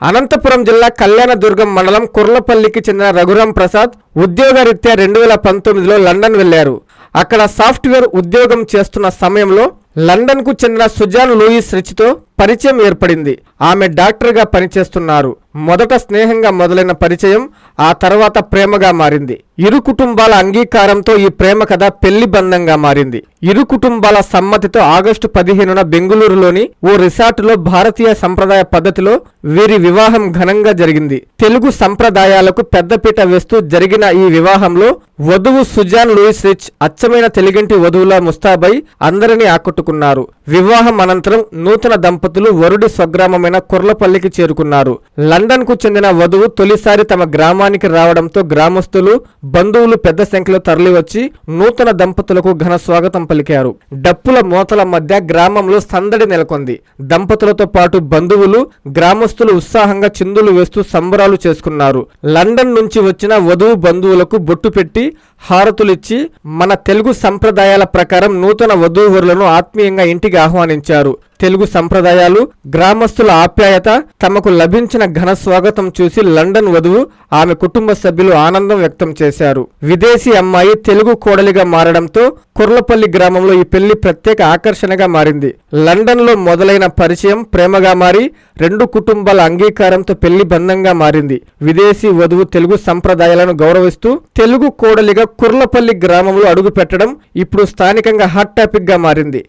అనంతపురం జిల్లా కళ్యాణదుర్గం మండలం కుర్లపల్లికి చెందిన రఘురాం ప్రసాద్ ఉద్యోగరీత్యా 2019లో లండన్ వెళ్లారు. అక్కడ సాఫ్ట్వేర్ ఉద్యోగం చేస్తున్న సమయంలో లండన్ కు చెందిన సుజాన్ లూయిస్ రిచ్తో పరిచయం ఏర్పడింది. ఆమె డాక్టర్గా పనిచేస్తున్నారు. మొదట స్నేహంగా మొదలైన పరిచయం ఆ తర్వాత ప్రేమగా మారింది. ఇరు కుటుంబాల అంగీకారంతో ఈ ప్రేమ కథ పెళ్లి బంధంగా మారింది. ఇరు కుటుంబాల సమ్మతితో ఆగస్టు 15న బెంగళూరులోని ఓ రిసార్టులో భారతీయ సంప్రదాయ పద్ధతిలో వీరి వివాహం ఘనంగా జరిగింది. తెలుగు సంప్రదాయాలకు పెద్దపీట వేస్తూ జరిగిన ఈ వివాహంలో వధువు సుజాన్ లూయిస్ రిచ్ అచ్చమైన తెలుగింటి వధువులా ముస్తాబై అందరినీ ఆకట్టుకున్నారు. వివాహం అనంతరం నూతన దంపతులు వరుడి స్వగ్రామమైన కుర్లపల్లికి చేరుకున్నారు. లండన్ కు చెందిన వధువు తొలిసారి తమ గ్రామానికి రావడంతో గ్రామస్తులు, బంధువులు పెద్ద సంఖ్యలో తరలివచ్చి నూతన దంపతులకు ఘన స్వాగతం పలికారు. డప్పుల మోతల మధ్య గ్రామంలో సందడి నెలకొంది. దంపతులతో పాటు బంధువులు, గ్రామస్తులు ఉత్సాహంగా చిందులు వేస్తూ సంబరాలు చేసుకున్నారు. లండన్ నుంచి వచ్చిన వధువు బంధువులకు బొట్టు పెట్టి హారతులిచ్చి మన తెలుగు సంప్రదాయాల ప్రకారం నూతన వధూవరులను ఆత్మీయంగా ఇంటికి ఆహ్వానించారు. తెలుగు సంప్రదాయాలు, గ్రామస్తుల ఆప్యాయత, తమకు లభించిన ఘన స్వాగతం చూసి లండన్ వధువు, ఆమె కుటుంబ సభ్యులు ఆనందం వ్యక్తం చేశారు. విదేశీ అమ్మాయి తెలుగు కోడలిగా మారడంతో కుర్లపల్లి గ్రామంలో ఈ పెళ్లి ప్రత్యేక ఆకర్షణగా మారింది. లండన్ లో మొదలైన పరిచయం ప్రేమగా మారి రెండు కుటుంబాల అంగీకారంతో పెళ్లి బంధంగా మారింది. విదేశీ వధువు తెలుగు సంప్రదాయాలను గౌరవిస్తూ తెలుగు కోడలిగా కుర్లపల్లి గ్రామంలో అడుగు పెట్టడం ఇప్పుడు స్థానికంగా హాట్ టాపిక్ గా మారింది.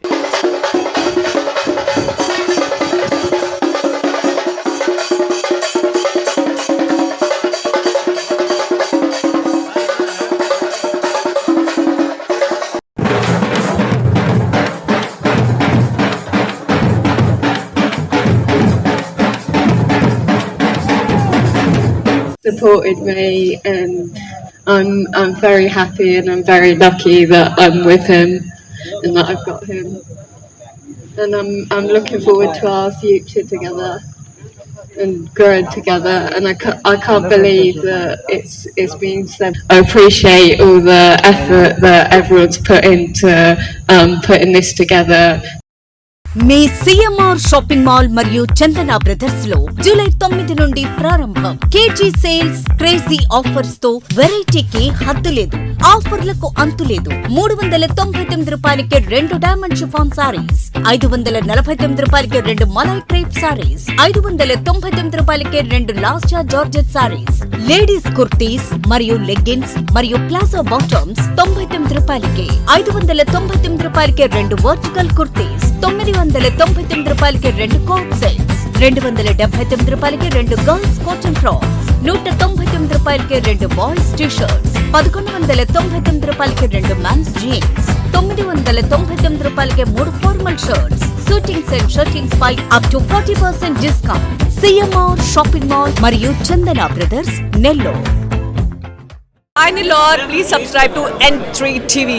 Supported me, and I'm very happy and I'm very lucky that I'm with him and that I've got him, and I'm looking forward to our future together and growing together, and I can't believe that it's been said. I appreciate all the effort that everyone's put into putting this together. Me CMR shopping mall మరియు Chandana brothers లో July 9 నుండి ప్రారంభం. KG sales, crazy offers తో వెరైటీకి హద్దు లేదు. ఆఫర్లకు అంతు లేదు. 399 రూపాయలకి 2 diamond chiffon saris, 549 రూపాయలకి 2 మలై క్రేప్ సారీస్, 599 రూపాయలకి 2 లాస్టా జార్జెట్ సారీస్, లేడీస్ కుర్తీస్ మరియు లెగ్గిన్స్ మరియు ప్లాజో బాటమ్స్ 99 రూపాయలకి, 599 రూపాయలకి 2 వర్టికల్ కుర్తీస్, 999 రూపాయలకి 2 కోట్ సెట్స్, 279 రూపాయలకి 2 గర్ల్స్ కాటన్ ఫ్రాక్స్, 199 రూపాయలకి 2 బాయ్స్ టీ షర్ట్స్, 1199 రూపాయలకి 2 మెన్స్ జీన్స్, 999 రూపాయలకి 3 formal shirts, suitings and shirtings పై up to 40% discount. CMR shopping mall మరియు Chandana brothers, Nellore. Please subscribe to N3 TV.